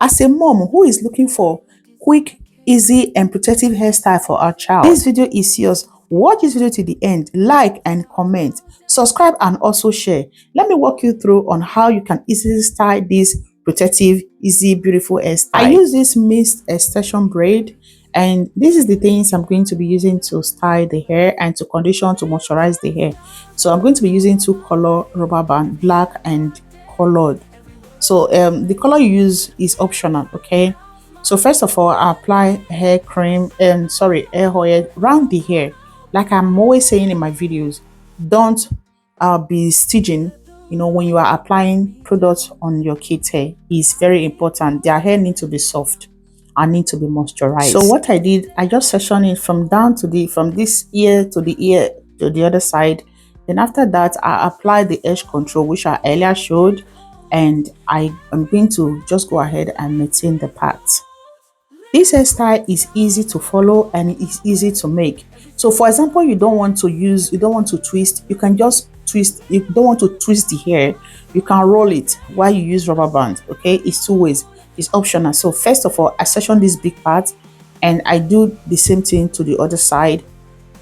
As a mom who is looking for quick, easy, and protective hairstyle for our child, this video is yours. Watch this video to the end, like and comment, subscribe and also share. Let me walk you through on how you can easily style this protective, easy, beautiful hairstyle. I use this mist extension braid, and this is the things I'm going to be using to style the hair and to condition, to moisturize the hair. So I'm going to be using two color rubber band, black and colored. So the color you use is optional, okay? So first of all, I apply hair cream and hair oil around the hair. Like I'm always saying in my videos, don't be staging. You know, when you are applying products on your kids' hair, is very important. Their hair need to be soft and need to be moisturized. So what I did, I just sectioned it from from this ear to the ear to the other side. Then after that, I applied the edge control, which I earlier showed, and I am going to just go ahead and maintain the parts. This hairstyle is easy to follow and it is easy to make. So for example, you don't want to twist, you can just twist. You don't want to twist the hair, you can roll it while you use rubber band. Okay, it's two ways, it's optional. So first of all, I section this big part and I do the same thing to the other side.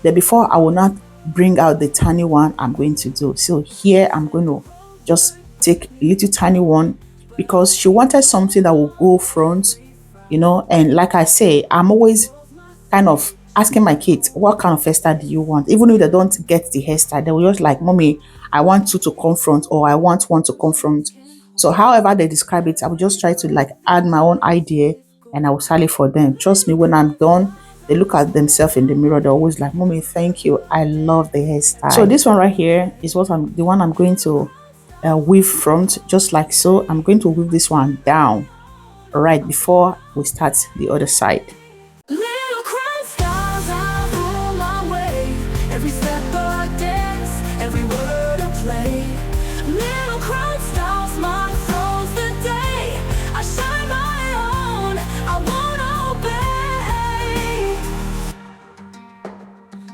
Then before, I will not bring out the tiny one I'm going to do. So here I'm going to just take a little tiny one because she wanted something that will go front, you know. And like I say, I'm always kind of asking my kids, what kind of hairstyle do you want? Even if they don't get the hairstyle, they will just like, mommy, I want two to come front, or I want one to come front. So however they describe it, I will just try to like add my own idea and I will style it for them. Trust me, when I'm done, they look at themselves in the mirror, they're always like, mommy, thank you, I love the hairstyle. So this one right here is the one I'm going to weave front, just like so. I'm going to weave this one down right before we start the other side.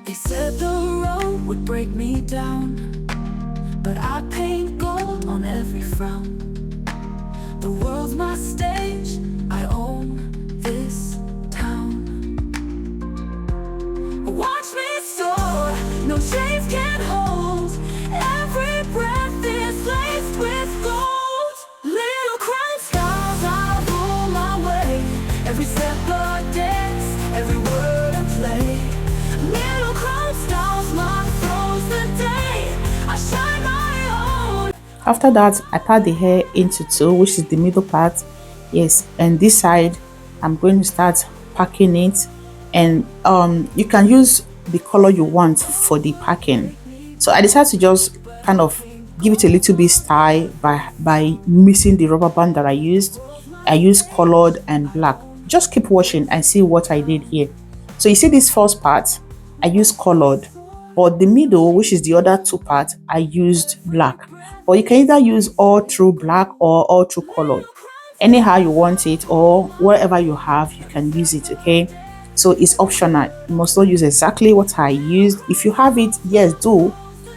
They said the road would break me down, but I paint gold on every frown. The world's my stage, I own this town. Watch me soar, no chains can hold. Every breath is laced with gold. Little crown stars, I roll my way. Every step a dance, every word a play. Little crown stars, my throne's the day I shine my own. After that, I part the hair into two, which is the middle part. Yes, and this side, I'm going to start packing it. And you can use the color you want for the packing. So I decided to just kind of give it a little bit style by mixing the rubber band that I used. I used colored and black. Just keep watching and see what I did here. So you see this first part, I used colored, but the middle, which is the other two parts, I used black. But you can either use all through black or all through colored. Anyhow you want it, or whatever you have, you can use it. Okay, so it's optional. You must not use exactly what I used. If you have it, yes, do.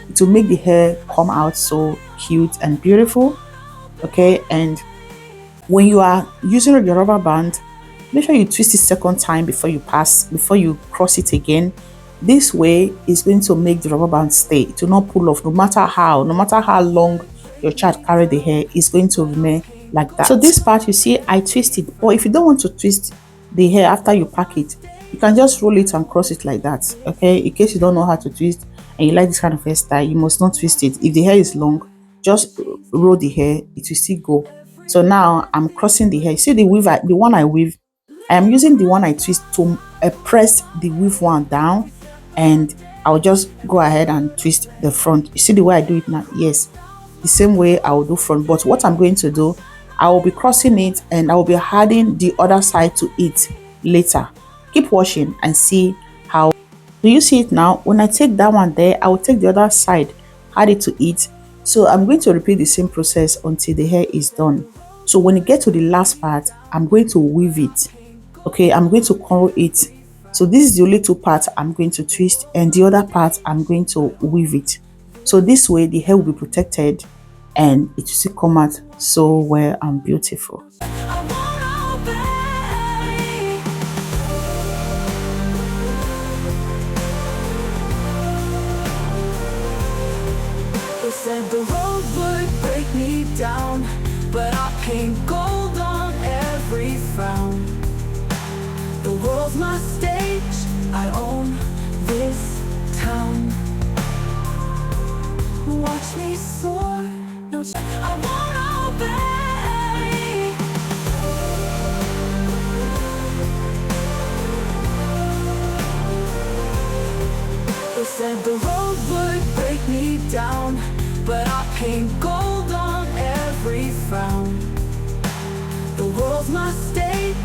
It will make the hair come out so cute and beautiful. Okay, and when you are using your rubber band, make sure you twist it second time before you cross it again. This way is going to make the rubber band stay. It will not pull off, no matter how long your child carry the hair, it's going to remain like that. So this part, you see, I twist it. Or if you don't want to twist the hair after you pack it, you can just roll it and cross it like that. Okay, in case you don't know how to twist and you like this kind of hairstyle, you must not twist it. If the hair is long, just roll the hair, it will still go. So now I'm crossing the hair. See the weave, the one I weave, I am using the one I twist to press the weave one down, and I'll just go ahead and twist the front. You see the way I do it now? Yes, the same way I will do front. But what I'm going to do, I will be crossing it and I will be adding the other side to it later. Keep watching and see how. Do you see it now? When I take that one there, I will take the other side, add it to it. So I'm going to repeat the same process until the hair is done. So when you get to the last part, I'm going to weave it. Okay, I'm going to curl it. So this is the only two parts I'm going to twist, and the other part I'm going to weave it. So this way the hair will be protected and it will still come out so well and beautiful. I wanna paint gold on every frown. The world's my stage, I own this town. Watch me soar, no I won't obey. They said the road would break me down, but I paint gold on every frown. The world's my stage,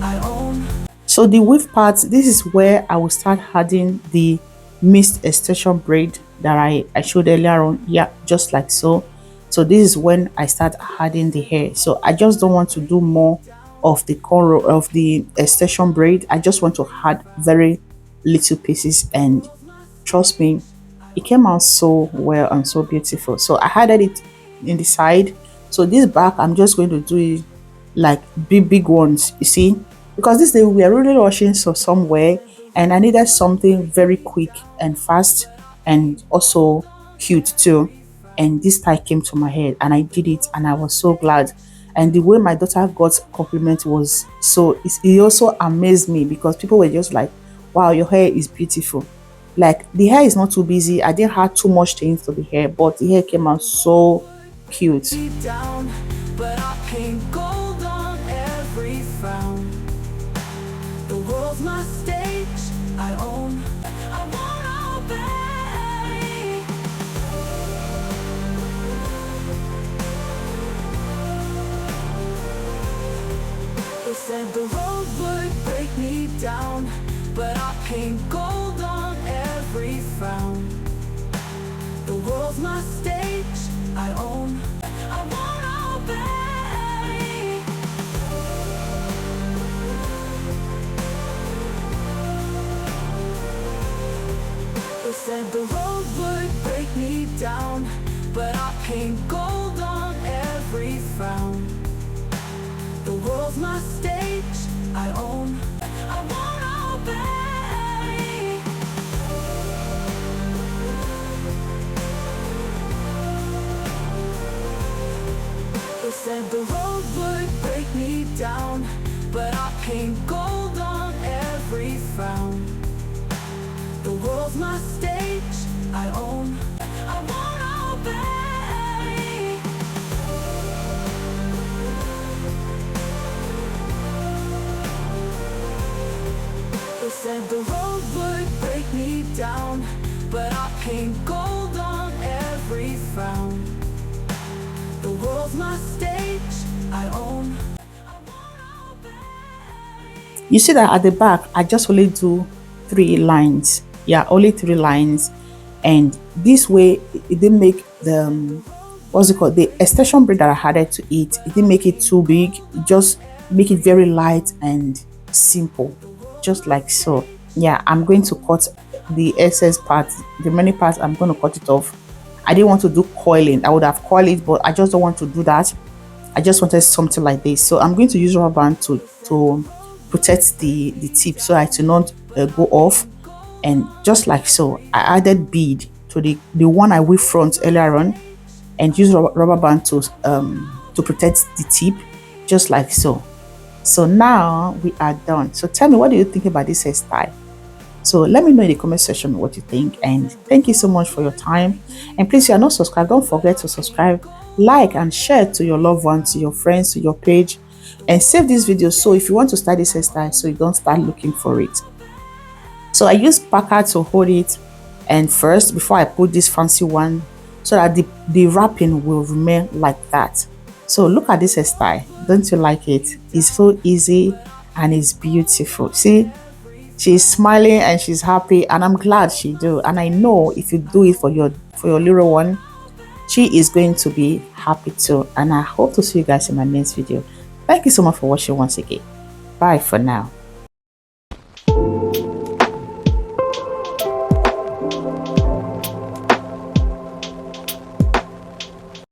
I own. So the weave part, this is where I will start adding the mixed extension braid that I showed earlier on. Yeah, just like so. So this is when I start adding the hair. So I just don't want to do more of the cornrow of the extension braid. I just want to add very little pieces, and trust me, it came out so well and so beautiful. So I added it in the side. So this back, I'm just going to do it like big ones, you see, because this day we are really rushing so somewhere, and I needed something very quick and fast and also cute too. And this tie came to my head, and I did it, and I was so glad. And the way my daughter got compliment was so, it also amazed me, because people were just like, wow, your hair is beautiful. Like, the hair is not too busy, I didn't have too much things to the hair, but the hair came out so cute. Down, but I paint gold on every frown. The world's my stage, I own. I won't obey. They said the road would break me down, but I paint gold on every frown. The world's my stage, I own. I won't obey. They said the road would break me down, but I paint gold on every frown. The world's my stage, I own. I won't obey. They said the road would break me down, but I paint gold on every frown. The world's my stage, I own. I won't obey. They said the road would break me down, but I paint gold on every frown. The world's my stage, I own. You see that at the back, I just only do 3 lines. Yeah, only 3 lines. And this way, it didn't make the, what's it called? The extension braid that I added to it, it didn't make it too big. It just make it very light and simple, just like so. Yeah, I'm going to cut the excess part, the many parts, I'm going to cut it off. I didn't want to do coiling. I would have coiled it, but I just don't want to do that. I just wanted something like this. So I'm going to use rubber band to protect the tip, so I to not go off. And just like so, I added bead to the one I weave front earlier on, and use rubber band to protect the tip, just like so. So now we are done. So tell me, what do you think about this hairstyle? So let me know in the comment section what you think, and thank you so much for your time. And please, if you are not subscribed, don't forget to subscribe, like and share to your loved ones, to your friends, to your page, and save this video so if you want to start this hairstyle, so you don't start looking for it. So I use packer to hold it, and first, before I put this fancy one, so that the wrapping will remain like that. So look at this hairstyle, don't you like it? It's so easy and it's beautiful. See, she's smiling and she's happy, and I'm glad she do. And I know if you do it for your little one, she is going to be happy too. And I hope to see you guys in my next video. Thank you so much for watching once again. Bye for now.